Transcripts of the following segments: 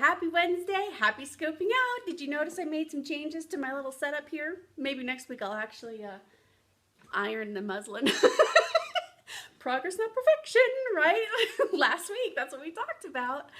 happy Wednesday, happy scoping out. Did you notice I made some changes to my little setup here? Maybe next week I'll actually iron the muslin. Progress, not perfection, right? Last week, that's what we talked about.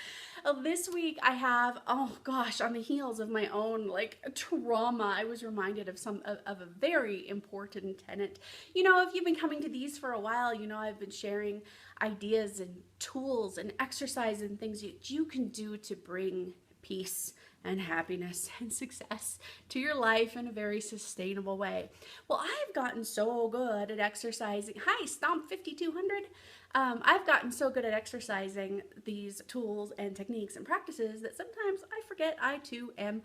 This week I have, oh gosh, on the heels of my own like trauma, I was reminded of a very important tenet. You know, if you've been coming to these for a while, you know I've been sharing ideas and tools and exercise and things that you can do to bring peace and happiness and success to your life in a very sustainable way. Well, I've gotten so good at exercising. Hi, Stomp 5200. I've gotten so good at exercising these tools and techniques and practices that sometimes I forget I too am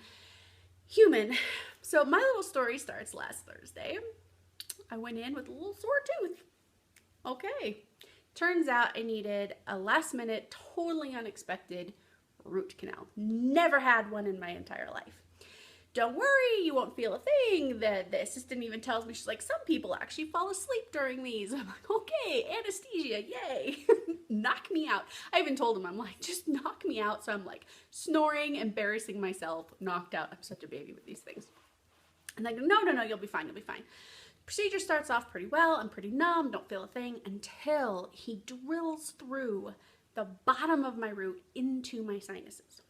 human. So my little story starts last Thursday. I went in with a little sore tooth. Okay. Turns out I needed a last minute, totally unexpected root canal. Never had one in my entire life. Don't worry, you won't feel a thing. The assistant even tells me, she's like, some people actually fall asleep during these. I'm like, okay, anesthesia, yay. Knock me out. I even told him, I'm like, just knock me out. So I'm like snoring, embarrassing myself, knocked out. I'm such a baby with these things. And like, no, you'll be fine, you'll be fine. Procedure starts off pretty well. I'm pretty numb, don't feel a thing until he drills through the bottom of my root into my sinuses.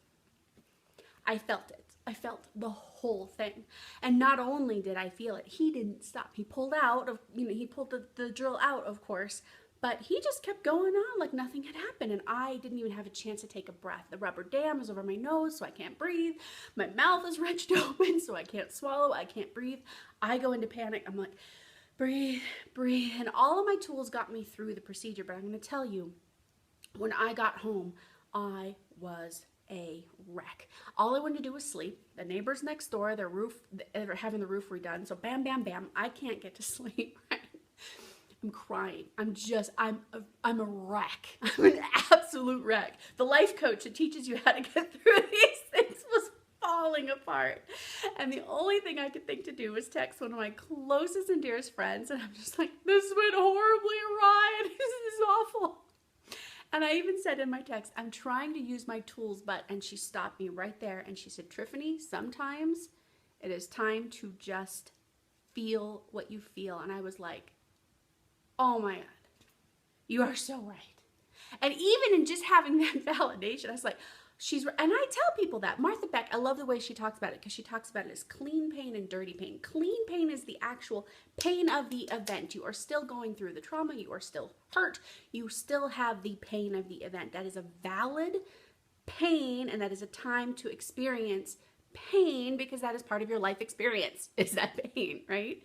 I felt it. I felt the whole thing. And not only did I feel it, he didn't stop. He pulled out of, he pulled the drill out, of course, but he just kept going on like nothing had happened. And I didn't even have a chance to take a breath. The rubber dam is over my nose, so I can't breathe. My mouth is wrenched open, so I can't swallow. I can't breathe. I go into panic. I'm like, breathe, breathe. And all of my tools got me through the procedure, but I'm going to tell you, when I got home, I was a wreck. All I wanted to do was sleep. The neighbors next door, they're having the roof redone. So bam, bam, bam. I can't get to sleep. Right? I'm crying. I'm a wreck. I'm an absolute wreck. The life coach that teaches you how to get through these things was falling apart. And the only thing I could think to do was text one of my closest and dearest friends. And I'm just like, this went horribly awry. This is awful. And I even said in my text, I'm trying to use my tools, and she stopped me right there and she said, Triffany, sometimes it is time to just feel what you feel. And I was like, oh my God, you are so right. And even in just having that validation, I was like, and I tell people that. Martha Beck, I love the way she talks about it because she talks about it as clean pain and dirty pain. Clean pain is the actual pain of the event. You are still going through the trauma. You are still hurt. You still have the pain of the event. That is a valid pain, and that is a time to experience pain because that is part of your life experience, is that pain, right?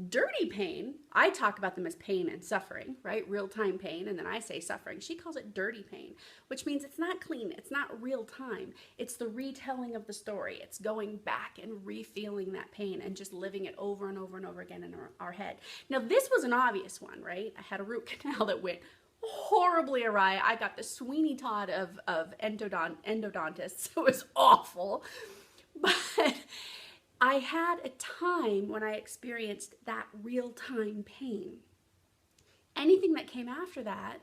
Dirty pain, I talk about them as pain and suffering, right? Real-time pain, and then I say suffering. She calls it dirty pain, which means it's not clean. It's not real time. It's the retelling of the story. It's going back and re-feeling that pain and just living it over and over and over again in our head. Now, this was an obvious one, right? I had a root canal that went horribly awry. I got the Sweeney Todd of endodontists. It was awful. But I had a time when I experienced that real-time pain. Anything that came after that,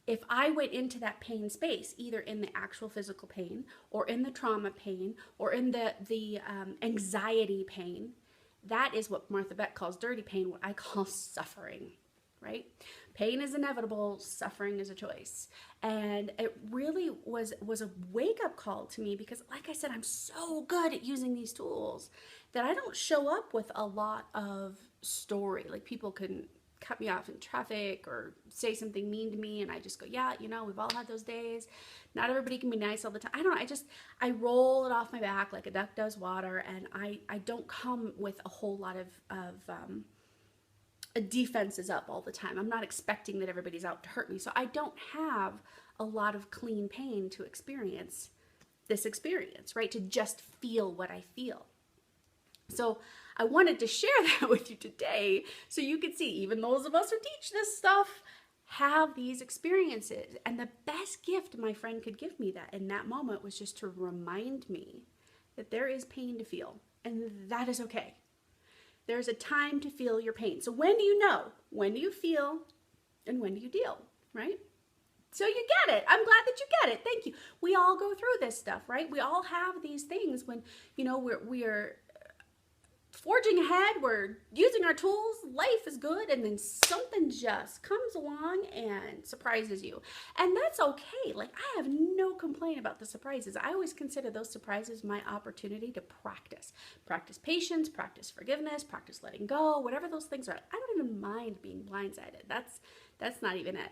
if I went into that pain space, either in the actual physical pain or in the trauma pain or in the anxiety pain, that is what Martha Beck calls dirty pain, what I call suffering, right? Pain is inevitable, suffering is a choice. And it really was a wake-up call to me because, like I said, I'm so good at using these tools that I don't show up with a lot of story. Like, people can cut me off in traffic or say something mean to me and I just go, yeah, we've all had those days. Not everybody can be nice all the time. I don't know. I roll it off my back like a duck does water, and I don't come with a whole lot of defenses up all the time. I'm not expecting that everybody's out to hurt me. So I don't have a lot of clean pain to experience this experience, right? To just feel what I feel. So I wanted to share that with you today so you could see even those of us who teach this stuff have these experiences. And the best gift my friend could give me that in that moment was just to remind me that there is pain to feel, and that is okay. There's a time to feel your pain. So when do you know? When do you feel and when do you deal, right? So you get it. I'm glad that you get it. Thank you. We all go through this stuff, right? We all have these things when, you know, we're forging ahead, we're using our tools, life is good, and then something just comes along and surprises you. And that's okay. Like, I have no complaint about the surprises. I always consider those surprises my opportunity to practice. Practice patience, practice forgiveness, practice letting go, whatever those things are. I don't even mind being blindsided. That's not even it.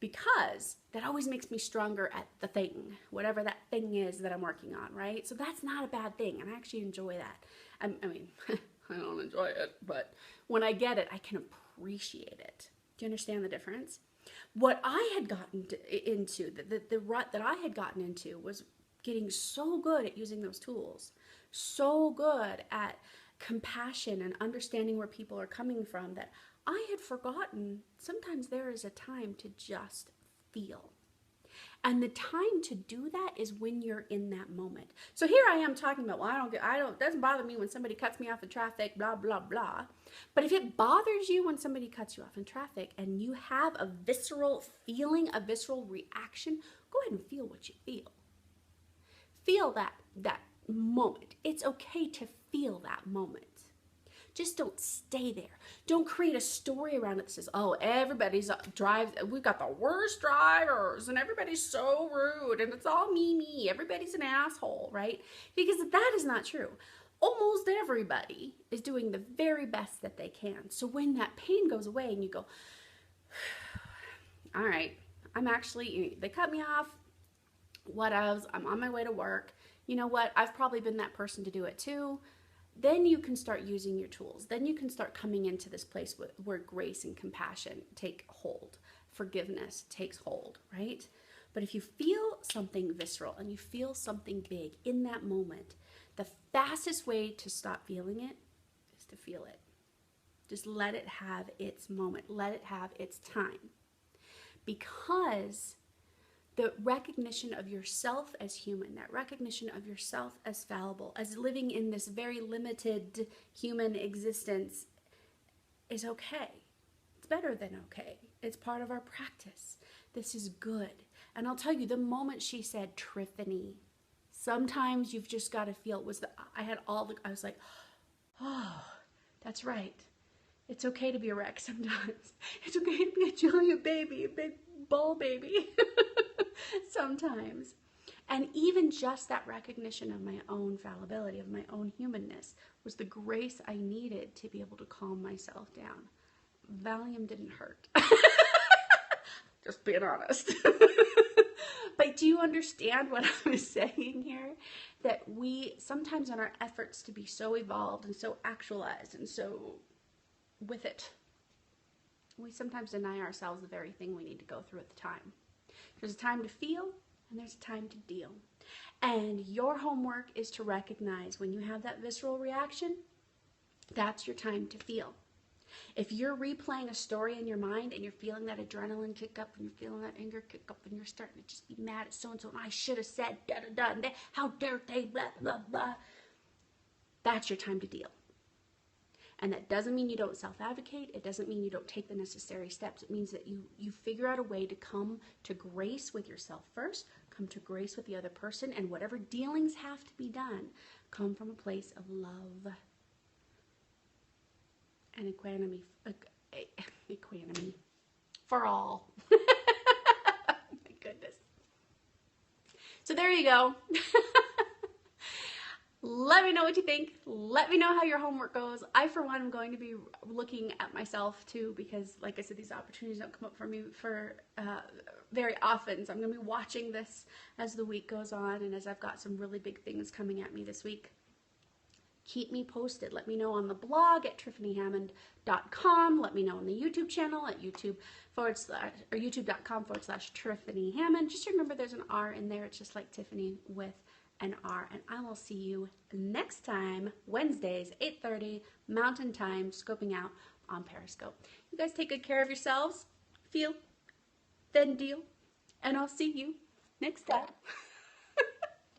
Because that always makes me stronger at the thing, whatever that thing is that I'm working on, right? So that's not a bad thing, and I actually enjoy that. I mean, I don't enjoy it, but when I get it, I can appreciate it. Do you understand the difference? What I had gotten into, the rut that I had gotten into was getting so good at using those tools, so good at compassion and understanding where people are coming from that I had forgotten sometimes there is a time to just feel. And the time to do that is when you're in that moment. So here I am talking about, well, it doesn't bother me when somebody cuts me off in traffic, blah, blah, blah. But if it bothers you when somebody cuts you off in traffic and you have a visceral feeling, a visceral reaction, go ahead and feel what you feel. Feel that moment. It's okay to feel that moment. Just don't stay there. Don't create a story around it that says, oh, everybody's we've got the worst drivers and everybody's so rude and it's all me. Everybody's an asshole, right? Because that is not true. Almost everybody is doing the very best that they can. So when that pain goes away and you go, all right, they cut me off. I'm on my way to work. You know what? I've probably been that person to do it too. Then you can start using your tools. Then you can start coming into this place where grace and compassion take hold. Forgiveness takes hold, right? But if you feel something visceral and you feel something big in that moment, the fastest way to stop feeling it is to feel it. Just let it have its moment. Let it have its time. Because the recognition of yourself as human, that recognition of yourself as fallible, as living in this very limited human existence is okay. It's better than okay. It's part of our practice. This is good. And I'll tell you, the moment she said Triffany, sometimes you've just got to feel it was I was like, oh, that's right. It's okay to be a wreck sometimes. It's okay to be a giant baby, a big ball baby. Sometimes. And even just that recognition of my own fallibility, of my own humanness, was the grace I needed to be able to calm myself down. Valium didn't hurt. Just being honest. But do you understand what I was saying here? That we sometimes, in our efforts to be so evolved and so actualized and so with it, we sometimes deny ourselves the very thing we need to go through at the time. There's a time to feel and there's a time to deal. And your homework is to recognize when you have that visceral reaction, that's your time to feel. If you're replaying a story in your mind and you're feeling that adrenaline kick up and you're feeling that anger kick up and you're starting to just be mad at so-and-so and I should have said da-da-da and how dare they blah, blah, blah, that's your time to deal. And that doesn't mean you don't self-advocate. It doesn't mean you don't take the necessary steps. It means that you figure out a way to come to grace with yourself first, come to grace with the other person, and whatever dealings have to be done, come from a place of love and equanimity for all. My goodness. So there you go. Let me know what you think. Let me know how your homework goes. I, for one, am going to be looking at myself too because, like I said, these opportunities don't come up for me very often. So I'm going to be watching this as the week goes on and as I've got some really big things coming at me this week. Keep me posted. Let me know on the blog at tiffanyhammond.com. Let me know on the YouTube channel at youtube.com/tiffanyhammond. Just remember there's an R in there. It's just like Tiffany with an R. And I will see you next time, Wednesdays, 8:30 Mountain Time, scoping out on Periscope. You guys take good care of yourselves. Feel, then deal. And I'll see you next time.